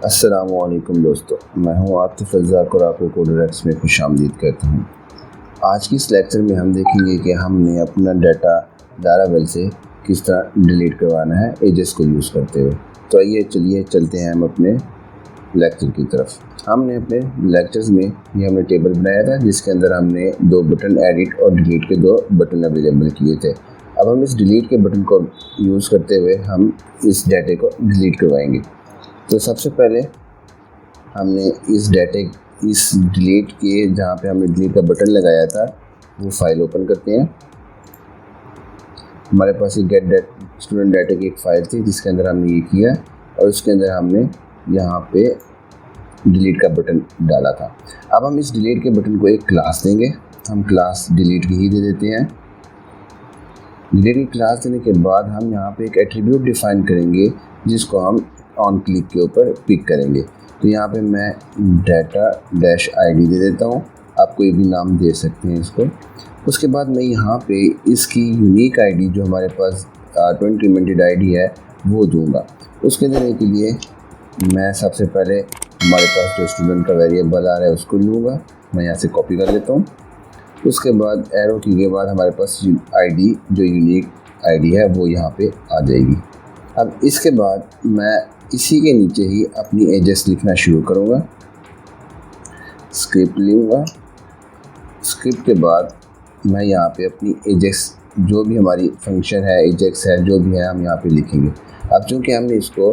अस्सलामुअलैकुम दोस्तों, मैं हूं आतिफ रज़ाक और आपको कोडरैक्स में खुशामदीद कहता हूं। आज की इस लेक्चर में हम देखेंगे कि हमने अपना डाटा लारावेल से किस तरह डिलीट करवाना है एजेस को यूज़ करते हुए। तो आइए चलिए चलते हैं हम अपने लेक्चर की तरफ। हमने अपने लेक्चर्स में ये हमने टेबल बनाया था जिसके अंदर हमने 2 बटन एडिट और डिलीट के 2 बटन अवेलेबल किए थे। अब हम इस डिलीट के बटन को यूज़ करते हुए हम इस डाटे को डिलीट करवाएंगे। तो सबसे पहले हमने इस डिलीट के जहाँ पे हमने डिलीट का बटन लगाया था वो फाइल ओपन करते हैं। हमारे पास ये गेट स्टूडेंट डाटा की एक फ़ाइल थी जिसके अंदर हमने ये किया और उसके अंदर हमने यहाँ पे डिलीट का बटन डाला था। अब हम इस डिलीट के बटन को एक क्लास देंगे। हम क्लास डिलीट की ही दे देते हैं। डिलीट की क्लास देने के बाद हम यहाँ पे एक एट्रीब्यूट डिफाइन करेंगे जिसको हम ऑन क्लिक के ऊपर पिक करेंगे। तो यहाँ पे मैं डाटा डैश ID दे देता हूँ, आप कोई भी नाम दे सकते हैं इसको। उसके बाद मैं यहाँ पे इसकी यूनिक ID जो हमारे पास 20 इम्प्लीमेंटेड ID है वो दूंगा। उसके देने के लिए मैं सबसे पहले हमारे पास जो स्टूडेंट का वेरिएबल आ रहा है उसको लूँगा। मैं यहाँ से कॉपी कर लेता हूँ। उसके बाद एरो की के बाद हमारे पास ID जो यूनिक ID है वो यहाँ पे आ जाएगी। अब इसके बाद मैं इसी के नीचे ही अपनी एजेस लिखना शुरू करूँगा। स्क्रिप्ट लूँगा। स्क्रिप्ट के बाद मैं यहाँ पे अपनी एजेस जो भी हमारी फंक्शन है एजेक्स है जो भी है हम यहाँ पे लिखेंगे। अब चूँकि हमने इसको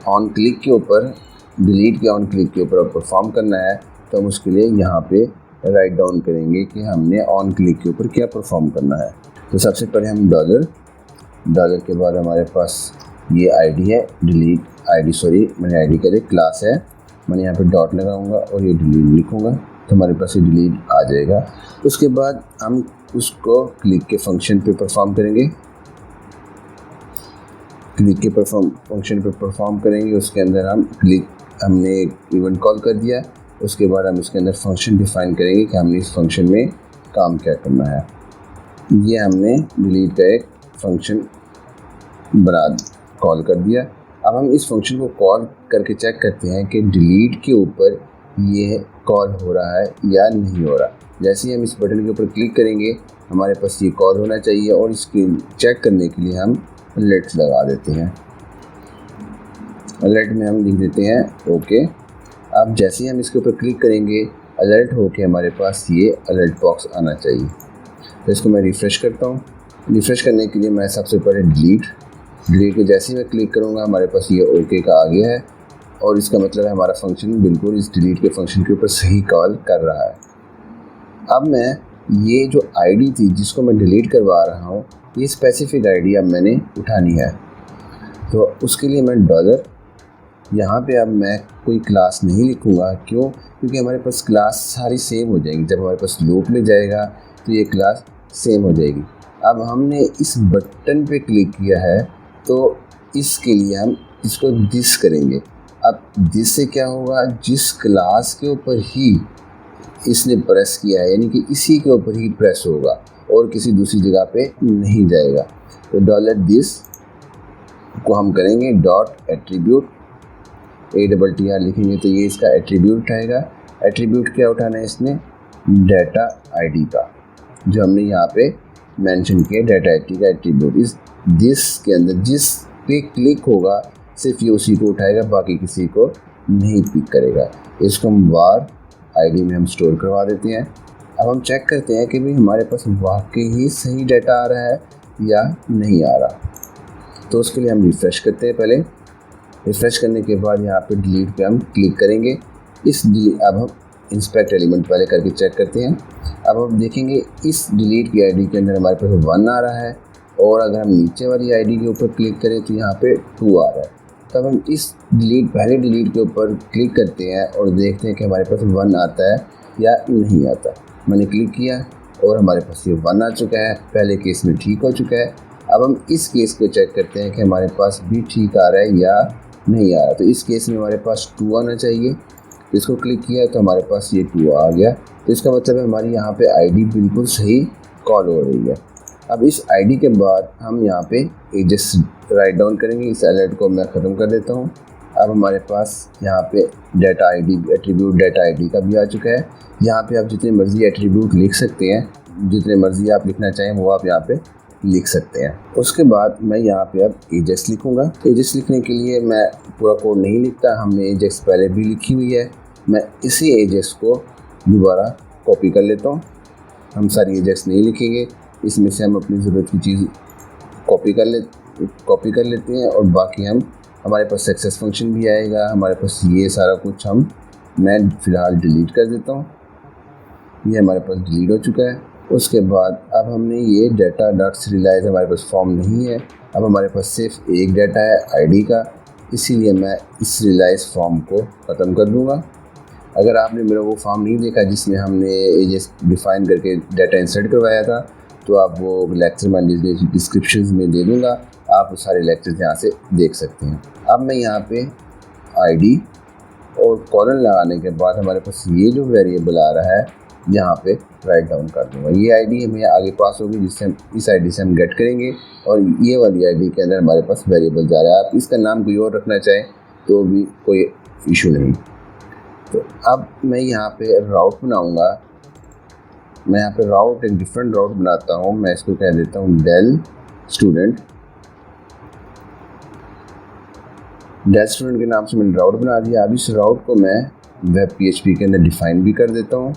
ऑन क्लिक के ऊपर डिलीट के ऑन क्लिक के ऊपर परफॉर्म करना है तो हम उसके लिए यहाँ पे राइट डाउन करेंगे कि हमने ऑन क्लिक के ऊपर क्या परफॉर्म करना है। तो सबसे पहले हम डॉलर के बाद हमारे पास ये ID है मैंने ID का एक क्लास है, मैंने यहाँ पे डॉट लगाऊंगा और ये डिलीट लिखूंगा तो हमारे पास ये डिलीट आ जाएगा। उसके बाद हम उसको क्लिक के फंक्शन पे परफॉर्म करेंगे। क्लिक के फंक्शन पे परफॉर्म करेंगे। उसके अंदर हमने एक इवेंट कॉल कर दिया। उसके बाद हम इसके अंदर फंक्शन डिफाइन करेंगे कि हमने इस फंक्शन में काम क्या करना है। ये हमने डिलीट का एक फंक्शन कॉल कर दिया। अब हम इस फंक्शन को कॉल करके चेक करते हैं कि डिलीट के ऊपर ये कॉल हो रहा है या नहीं हो रहा। जैसे ही हम इस बटन के ऊपर क्लिक करेंगे हमारे पास ये कॉल होना चाहिए और इसकी चेक करने के लिए हम अलर्ट लगा देते हैं। अलर्ट में हम लिख देते हैं ओके। अब जैसे ही हम इसके ऊपर क्लिक करेंगे अलर्ट होके हमारे पास ये अलर्ट बॉक्स आना चाहिए। तो इसको मैं रिफ़्रेश करता हूँ। रिफ़्रेश करने के लिए मैं सबसे पहले डिलीट के जैसे ही मैं क्लिक करूँगा हमारे पास ये ओके का आ गया है और इसका मतलब है हमारा फंक्शन बिल्कुल इस डिलीट के फंक्शन के ऊपर सही कॉल कर रहा है। अब मैं ये जो ID थी जिसको मैं डिलीट करवा रहा हूँ ये स्पेसिफिक ID अब मैंने उठानी है। तो उसके लिए मैं डॉलर यहाँ पे अब मैं कोई क्लास नहीं लिखूँगा। क्यों? क्योंकि हमारे पास क्लास सारी सेम हो जाएंगी। जब हमारे पास लूप में जाएगा तो ये क्लास सेम हो जाएगी। अब हमने इस बटन पे क्लिक किया है तो इसके लिए हम इसको दिस करेंगे। अब दिस से क्या होगा, जिस क्लास के ऊपर ही इसने प्रेस किया है यानी कि इसी के ऊपर ही प्रेस होगा और किसी दूसरी जगह पे नहीं जाएगा। तो डॉलर दिस को हम करेंगे डॉट एट्रीब्यूट ATTR लिखेंगे तो ये इसका एट्रीब्यूट उठाएगा। एट्रीब्यूट क्या उठाना है इसने, डाटा ID का जो हमने यहाँ पे मेंशन किया। डाटा ID का एट्रीब्यूट इस दिस के अंदर जिस पे क्लिक होगा सिर्फ ये उसी को उठाएगा, बाकी किसी को नहीं पिक करेगा। इसको हम var ID में हम स्टोर करवा देते हैं। अब हम चेक करते हैं कि भाई हमारे पास वाकई ही सही डाटा आ रहा है या नहीं आ रहा। तो उसके लिए हम रिफ़्रेश करते हैं। पहले रिफ़्रेश करने के बाद यहाँ पे डिलीट पे हम क्लिक करेंगे। अब हम इंस्पेक्ट एलिमेंट पहले करके चेक करते हैं। अब हम देखेंगे इस डिलीट की ID के अंदर हमारे पास 1 आ रहा है और अगर हम नीचे वाली ID के ऊपर क्लिक करें तो यहाँ पे 2 आ रहा है। तब हम इस पहले डिलीट के ऊपर क्लिक करते हैं और देखते हैं कि हमारे पास 1 आता है या नहीं आता। मैंने क्लिक किया और हमारे पास ये 1 आ चुका है। पहले केस में ठीक हो चुका है। अब हम इस केस को चेक करते हैं कि हमारे पास भी ठीक आ रहा है या नहीं आ रहा। तो इस केस में हमारे पास 2 आना चाहिए। इसको क्लिक किया तो हमारे पास ये 2 आ गया। तो इसका मतलब है हमारी यहाँ पे ID बिल्कुल सही कॉल हो रही है। अब इस ID के बाद हम यहाँ पे एजेस राइट डाउन करेंगे। इस अलर्ट को मैं ख़त्म कर देता हूँ। अब हमारे पास यहाँ पे data ID attribute data ID का भी आ चुका है। यहाँ पे आप जितने मर्जी एट्रीब्यूट लिख सकते हैं, जितने मर्जी आप लिखना चाहें वो आप यहाँ पे लिख सकते हैं। उसके बाद मैं यहाँ पे अब एजेस लिखूँगा। एजेस लिखने के लिए मैं पूरा कोड नहीं लिखता, हमने एजेस पहले भी लिखी हुई है। मैं इसी एजेस को दोबारा कॉपी कर लेता हूँ। हम सारी एजेस नहीं लिखेंगे, इसमें से हम अपनी ज़रूरत की चीज़ कॉपी कर लेते हैं और बाकी हम हमारे पास सक्सेस फंक्शन भी आएगा, हमारे पास ये सारा कुछ मैं फ़िलहाल डिलीट कर देता हूँ। ये हमारे पास डिलीट हो चुका है। उसके बाद अब हमने ये डाटा डॉट serialize हमारे पास फॉर्म नहीं है, अब हमारे पास सिर्फ एक डाटा है आईडी का, इसीलिए मैं इस serialize फॉर्म को ख़त्म कर दूँगा। अगर आपने मेरा वो फॉर्म नहीं देखा जिसमें हमने एजेस डिफ़ाइन करके डाटा इंसर्ट करवाया था, तो आप वो लेक्चर मैं डिस्क्रिप्शन में दे दूँगा, आप वो सारे लेक्चर्स यहाँ से देख सकते हैं। अब मैं यहाँ पे आईडी और कॉलन लगाने के बाद हमारे पास ये जो वेरिएबल आ रहा है यहाँ पे राइट डाउन कर दूँगा। ये आईडी हमें आगे पास होगी, जिससे हम इस आईडी से हम गेट करेंगे और ये वाली आईडी के अंदर हमारे पास वेरिएबल जा रहा है। आप इसका नाम कोई और रखना चाहें तो भी कोई इशू नहीं। तो अब मैं यहाँ पे राउट बनाऊँगा। मैं यहाँ पे राउट एक डिफरेंट राउट बनाता हूँ। मैं इसको कह देता हूँ डेल स्टूडेंट के नाम से मैंने राउट बना दिया। अब इस राउट को मैं वेब PHP के अंदर डिफ़ाइन भी कर देता हूँ।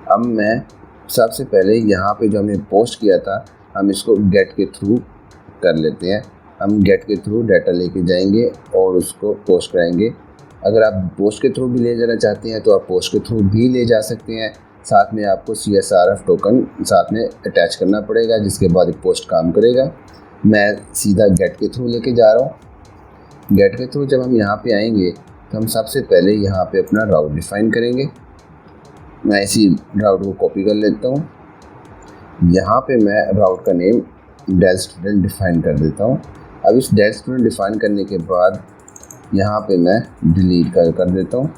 अब मैं सबसे पहले यहाँ पे जो हमने पोस्ट किया था, हम इसको गेट के थ्रू कर लेते हैं। हम गेट के थ्रू डाटा लेके जाएंगे और उसको पोस्ट कराएंगे। अगर आप पोस्ट के थ्रू भी ले जाना चाहते हैं तो आप पोस्ट के थ्रू भी ले जा सकते हैं। साथ में आपको CSRF टोकन साथ में अटैच करना पड़ेगा, जिसके बाद एक पोस्ट काम करेगा। मैं सीधा गेट के थ्रू लेके जा रहा हूँ। गेट के थ्रू जब हम यहाँ पे आएंगे तो हम सबसे पहले यहाँ पे अपना राउट डिफ़ाइन करेंगे। मैं इसी राउट को कॉपी कर लेता हूँ। यहाँ पे मैं राउट का नेम डेल स्टूडेंट डिफ़ाइन कर देता हूँ। अब इस डेल स्टूडेंट डिफ़ाइन करने के बाद यहाँ पे मैं डिलीट कर देता हूँ,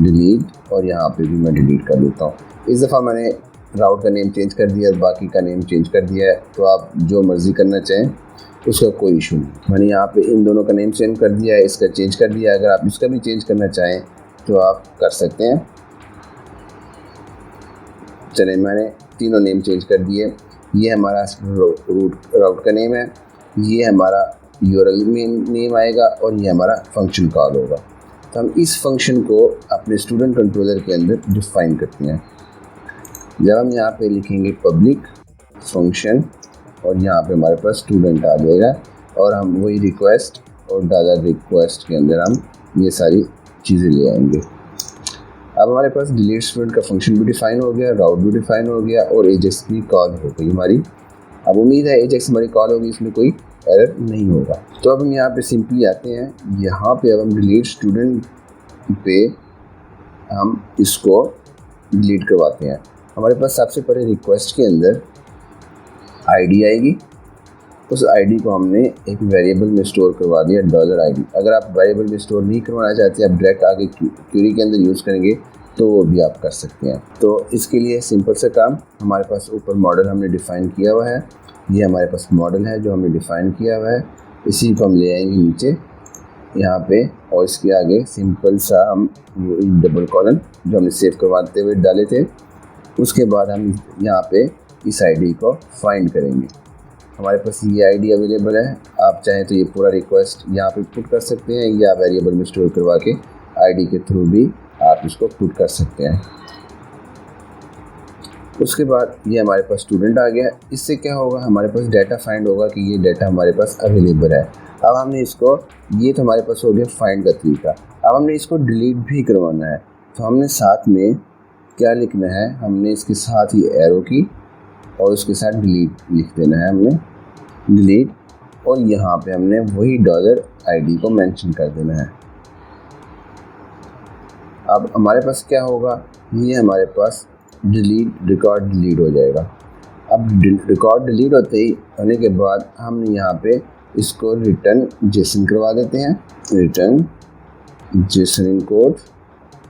डिलीट, और यहाँ पे भी मैं डिलीट कर देता हूँ। इस दफ़ा मैंने राउट का नेम चेंज कर दिया और बाकी का नेम चेंज कर दिया है, तो आप जो मर्ज़ी करना चाहें उसका कोई इशू नहीं। मैंने यहाँ पे इन दोनों का नेम चेंज कर दिया है, इसका चेंज कर दिया। अगर आप इसका भी चेंज करना चाहें तो आप कर सकते हैं। चलिए, मैंने तीनों नेम चेंज कर दिए। ये हमारा राउट का नेम है, ये हमारा URL नेम आएगा और ये हमारा फंक्शन कॉल होगा। तो हम इस फंक्शन को अपने स्टूडेंट कंट्रोलर के अंदर डिफ़ाइन करते हैं। जब हम यहाँ पे लिखेंगे पब्लिक फंक्शन और यहाँ पे हमारे पास स्टूडेंट आ जाएगा और हम वही रिक्वेस्ट और डॉलर रिक्वेस्ट के अंदर हम ये सारी चीज़ें ले आएंगे। अब हमारे पास डिलीट स्टूडेंट का फंक्शन भी डिफ़ाइन हो गया, राउट भी डिफ़ाइन हो गया और एजेक्स भी कॉल हो गई हमारी। अब उम्मीद है एजेक्स हमारी कॉल होगी, इसमें कोई एरर नहीं होगा। तो अब हम यहाँ पे सिंपली आते हैं, यहाँ पे अब हम डिलीट स्टूडेंट पे हम इसको डिलीट करवाते हैं। हमारे पास सबसे पहले रिक्वेस्ट के अंदर आईडी आएगी, उस आईडी को हमने एक वेरिएबल में स्टोर करवा दिया $ID। अगर आप वेरिएबल में स्टोर नहीं करवाना चाहते, आप डायरेक्ट आगे क्वेरी के अंदर यूज़ करेंगे तो वो भी आप कर सकते हैं। तो इसके लिए सिंपल सा काम, हमारे पास ऊपर मॉडल हमने डिफ़ाइन किया हुआ है, ये हमारे पास मॉडल है जो हमने डिफ़ाइन किया हुआ है। इसी को हम ले आएंगे नीचे यहाँ पे और इसके आगे सिंपल सा हम डबल कॉलन जो हमने सेव करवाते हुए डाले थे, उसके बाद हम यहाँ पे इस आईडी को फाइंड करेंगे। हमारे पास ये आईडी अवेलेबल है, आप चाहें तो ये पूरा रिक्वेस्ट यहाँ पे पुट कर सकते हैं या वेरिएबल में स्टोर करवा के आईडी के थ्रू भी आप इसको पुट कर सकते हैं। उसके बाद ये हमारे पास स्टूडेंट आ गया। इससे क्या होगा, हमारे पास डाटा फाइंड होगा कि ये डाटा हमारे पास अवेलेबल है। अब हमने इसको, ये तो हमारे पास हो गया फाइंड का तरीका। अब हमने इसको डिलीट भी करवाना है, तो हमने साथ में क्या लिखना है, हमने इसके साथ ही एरो की और उसके साथ डिलीट लिख देना है हमने, डिलीट, और यहाँ पे हमने वही $ID को मेंशन कर देना है। अब हमारे पास क्या होगा, ये हमारे पास रिकॉर्ड डिलीट हो जाएगा। अब रिकॉर्ड डिलीट होने के बाद हमने यहाँ पे इसको रिटर्न जेसन करवा देते हैं, रिटर्न जेसन कोड।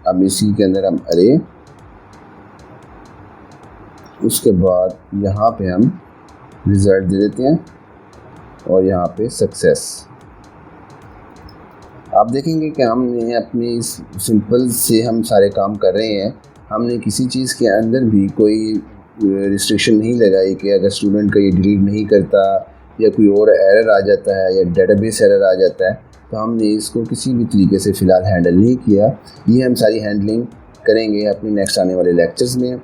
अब इसी के अंदर हम अरे, उसके बाद यहाँ पे हम रिज़ल्ट दे देते हैं और यहाँ पे सक्सेस। आप देखेंगे कि हमने अपनी सिंपल से हम सारे काम कर रहे हैं, हमने किसी चीज़ के अंदर भी कोई रिस्ट्रिक्शन नहीं लगाई कि अगर स्टूडेंट का ये डिलीट नहीं करता या कोई और एरर आ जाता है या डेटाबेस एरर आ जाता है तो हमने इसको किसी भी तरीके से फ़िलहाल हैंडल नहीं किया। ये हम सारी हैंडलिंग करेंगे अपने नेक्स्ट आने वाले लेक्चर्स में।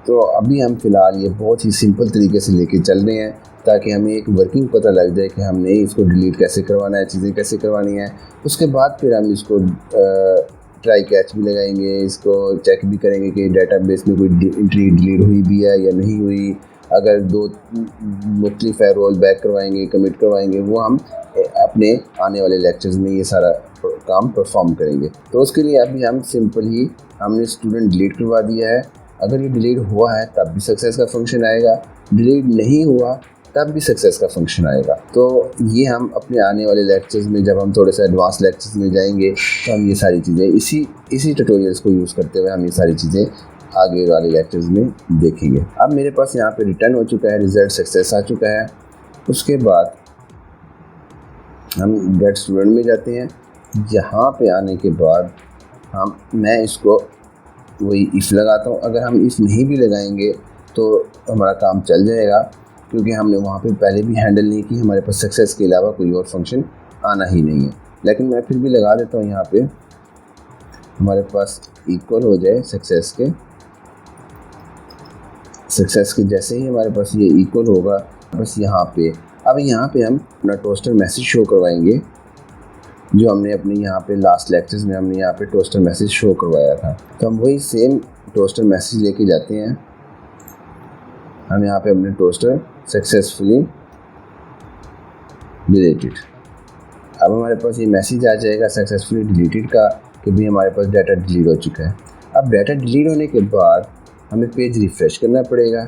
तो अभी हम फ़िलहाल ये बहुत ही सिंपल तरीके से लेके चल रहे हैं ताकि हमें एक वर्किंग पता लग जाए कि हमने इसको डिलीट कैसे करवाना है, चीज़ें कैसे करवानी है। उसके बाद फिर हम इसको ट्राई कैच भी लगाएंगे, इसको चेक भी करेंगे कि डेटाबेस में कोई एंट्री डिलीट हुई भी है या नहीं हुई। अगर 2 मुख्तलिफ है रोल बैक करवाएंगे, कमिट करवाएंगे, वो हम अपने आने वाले लेक्चर्स में ये सारा काम परफॉर्म करेंगे। तो उसके लिए अभी हम सिंपल ही हमने स्टूडेंट डिलीट करवा दिया है। अगर ये डिलीट हुआ है तब भी सक्सेस का फंक्शन आएगा, डिलीट नहीं हुआ तब भी सक्सेस का फंक्शन आएगा। तो ये हम अपने आने वाले लेक्चर्स में, जब हम थोड़े से एडवांस लेक्चर्स में जाएंगे तो हम ये सारी चीज़ें इसी ट्यूटोरियल्स को यूज़ करते हुए हम ये सारी चीज़ें आगे वाले लेक्चर्स में देखेंगे। अब मेरे पास यहाँ पे रिटर्न हो चुका है, रिज़ल्ट सक्सेस आ चुका है। उसके बाद हम गेट स्टूडेंट में जाते हैं। यहाँ पे आने के बाद मैं इसको वही इफ़ लगाता हूँ। अगर हम इफ़ नहीं भी लगाएंगे तो हमारा काम चल जाएगा, क्योंकि हमने वहाँ पे पहले भी हैंडल नहीं की। हमारे पास सक्सेस के अलावा कोई और फंक्शन आना ही नहीं है। लेकिन मैं फिर भी लगा देता हूँ यहाँ पे, हमारे पास इक्वल हो जाए सक्सेस के जैसे ही हमारे पास ये इक्वल होगा, बस यहाँ पे हम अपना टोस्टर मैसेज शो करवाएंगे जो हमने अपने यहाँ पे लास्ट लेक्चर्स में हमने यहाँ पे टोस्टर मैसेज शो करवाया था। तो हम वही सेम टोस्टर मैसेज लेके जाते हैं। हम यहाँ पे अपने टोस्टर सक्सेसफुली डिलीटेड। अब हमारे पास ये मैसेज आ जाएगा सक्सेसफुली डिलीटेड का कि भी हमारे पास डाटा डिलीट हो चुका है। अब डाटा डिलीट होने के बाद हमें पेज रिफ़्रेश करना पड़ेगा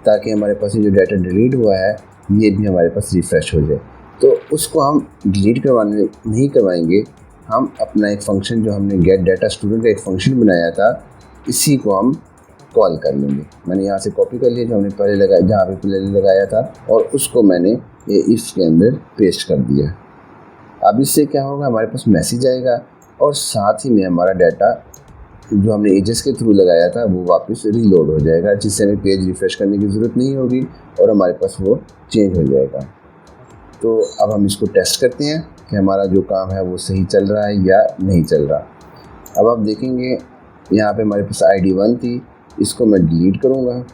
ताकि हमारे पास ये जो डाटा डिलीट हुआ है ये भी हमारे पास रिफ़्रेश हो जाए। तो उसको हम डिलीट नहीं करवाएंगे, हम अपना एक फ़ंक्शन जो हमने गेट डाटा स्टूडेंट का एक फ़ंक्शन बनाया था इसी को हम कॉल कर लेंगे। मैंने यहाँ से कॉपी कर लिया जो हमने पहले लगाया, जहाँ पे पहले लगाया था, और उसको मैंने ये इफ़ के अंदर पेस्ट कर दिया। अब इससे क्या होगा, हमारे पास मैसेज आएगा और साथ ही में हमारा डाटा जो हमने एजेस के थ्रू लगाया था वो वापस रीलोड हो जाएगा, जिससे हमें पेज रिफ़्रेश करने की ज़रूरत नहीं होगी और हमारे पास वो चेंज हो जाएगा। तो अब हम इसको टेस्ट करते हैं कि हमारा जो काम है वो सही चल रहा है या नहीं चल रहा। अब आप देखेंगे यहाँ पे हमारे पास ID 1 थी, इसको मैं डिलीट करूँगा।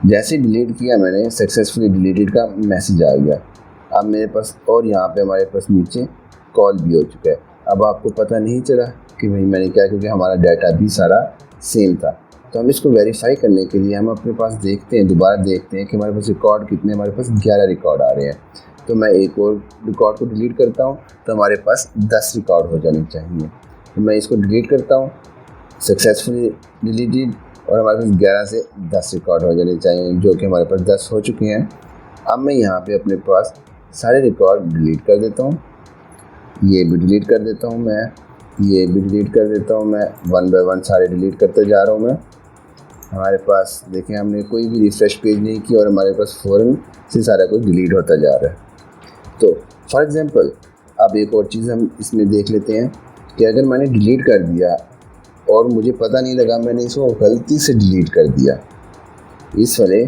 जैसे डिलीट किया मैंने, सक्सेसफुली डिलीटेड का मैसेज आ गया। अब मेरे पास और यहाँ पे हमारे पास नीचे कॉल भी हो चुका है। अब आपको पता नहीं चला कि भाई मैंने क्या, क्योंकि हमारा डाटा भी सारा सेम था। तो हम इसको वेरीफाई करने के लिए हम अपने पास देखते हैं, दोबारा देखते हैं कि हमारे पास रिकॉर्ड कितने, हमारे पास 11 रिकॉर्ड आ रहे हैं। तो मैं एक और रिकॉर्ड को डिलीट करता हूँ तो हमारे पास 10 रिकॉर्ड हो जाने चाहिए। तो मैं इसको डिलीट करता हूँ, सक्सेसफुली डिलीटेड, और हमारे पास 11 से 10 रिकॉर्ड हो जाने चाहिए, जो कि हमारे पास 10 हो चुके हैं। अब मैं यहाँ पे अपने पास सारे रिकॉर्ड डिलीट कर देता हूँ, ये भी डिलीट कर देता हूँ मैं, ये भी डिलीट कर देता हूँ मैं, 1 बाय 1 सारे डिलीट करते जा रहा हूँ मैं। हमारे पास देखें हमने कोई भी रिफ़्रेश पेज नहीं किया और हमारे पास फ़ौरन से सारा कुछ डिलीट होता जा रहा है। तो फॉर एग्ज़ाम्पल अब एक और चीज़ हम इसमें देख लेते हैं कि अगर मैंने डिलीट कर दिया और मुझे पता नहीं लगा, मैंने इसको गलती से डिलीट कर दिया, इस वाले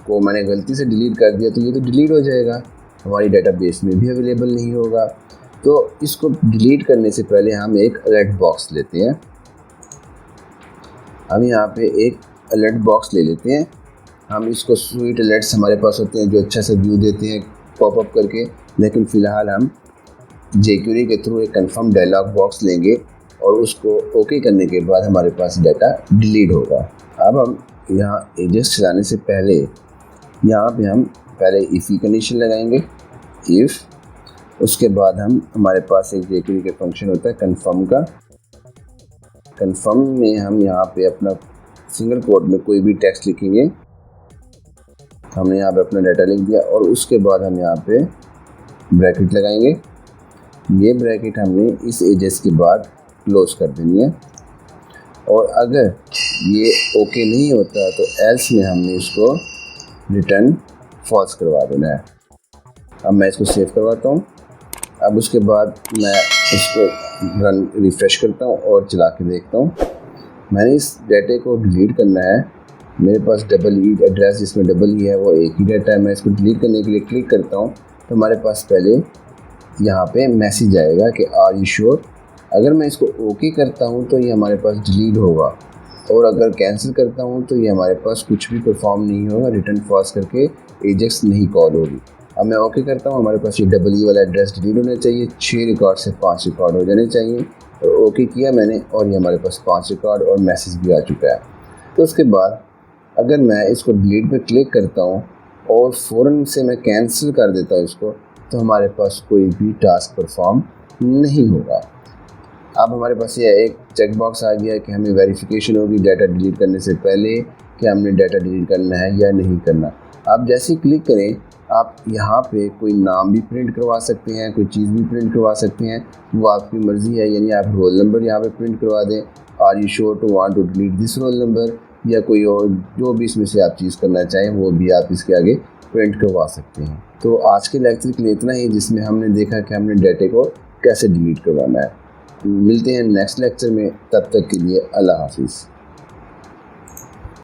को मैंने गलती से डिलीट कर दिया, तो ये तो डिलीट हो जाएगा, हमारी डाटाबेस में भी अवेलेबल नहीं होगा। तो इसको डिलीट करने से पहले हम एक अलर्ट बॉक्स लेते हैं। हम यहाँ पे एक अलर्ट बॉक्स ले लेते हैं। हम इसको स्वीट अलर्ट्स हमारे पास होते हैं जो अच्छा सा व्यू देते हैं पॉपअप करके, लेकिन फ़िलहाल हम jQuery के थ्रू एक कंफर्म डायलॉग बॉक्स लेंगे और उसको ओके करने के बाद हमारे पास डाटा डिलीट होगा। अब हम यहाँ एजेस चलाने से पहले यहाँ पे हम पहले इफ़ की कंडीशन लगाएंगे, इफ़, उसके बाद हमारे पास एक jQuery के फंक्शन होता है कन्फर्म का। कन्फर्म में हम यहाँ पे अपना सिंगल कोट में कोई भी टेक्स्ट लिखेंगे, हमने यहाँ पे अपना डाटा लिख दिया, और उसके बाद हम यहाँ पे ब्रैकेट लगाएंगे। ये ब्रैकेट हमने इस एजेस के बाद क्लोज कर देनी है, और अगर ये ओके नहीं होता तो एल्स में हमने इसको रिटर्न फॉल्स करवा देना है। अब मैं इसको सेव करवाता हूँ। अब उसके बाद मैं इसको रन रिफ़्रेश करता हूँ और चला के देखता हूँ। मैंने इस डाटे को डिलीट करना है। मेरे पास डबल ई एड्रेस जिसमें डबल ई है वो एक ही डाटा है। मैं इसको डिलीट करने के लिए क्लिक करता हूँ तो हमारे पास पहले यहाँ पे मैसेज आएगा कि आर यू श्योर। अगर मैं इसको ओके करता हूँ तो ये हमारे पास डिलीट होगा, और अगर कैंसिल करता हूँ तो ये हमारे पास कुछ भी परफॉर्म नहीं होगा, रिटर्न फॉल्स करके एजेक्स नहीं कॉल होगी। अब मैं ओके करता हूँ, हमारे पास ये डबल ई वाला एड्रेस डिलीट होना चाहिए, 6 रिकॉर्ड से 5 रिकॉर्ड हो जाने चाहिए। और ओके किया मैंने और ये हमारे पास 5 रिकॉर्ड और मैसेज भी आ चुका है। तो उसके बाद अगर मैं इसको डिलीट पे क्लिक करता हूँ और फ़ौरन से मैं कैंसिल कर देता हूँ इसको, तो हमारे पास कोई भी टास्क परफॉर्म नहीं होगा। अब हमारे पास ये एक चेक बॉक्स आ गया कि हमें वेरिफिकेशन होगी डाटा डिलीट करने से पहले कि हमने डाटा डिलीट करना है या नहीं करना। आप जैसे ही क्लिक करें आप यहाँ पे कोई नाम भी प्रिंट करवा सकते हैं, कोई चीज़ भी प्रिंट करवा सकते हैं, वो आपकी मर्ज़ी है। यानी आप रोल नंबर यहाँ पे प्रिंट करवा दें, are you sure to want to delete this roll number, या कोई और जो भी इसमें से आप चीज़ करना चाहें वो भी आप इसके आगे प्रिंट करवा सकते हैं। तो आज के लेक्चर के लिए इतना ही, जिसमें हमने देखा कि हमने डाटे को कैसे डिलीट करवाना है। मिलते हैं नेक्स्ट लेक्चर में, तब तक के लिए अल्लाह हाफिज़।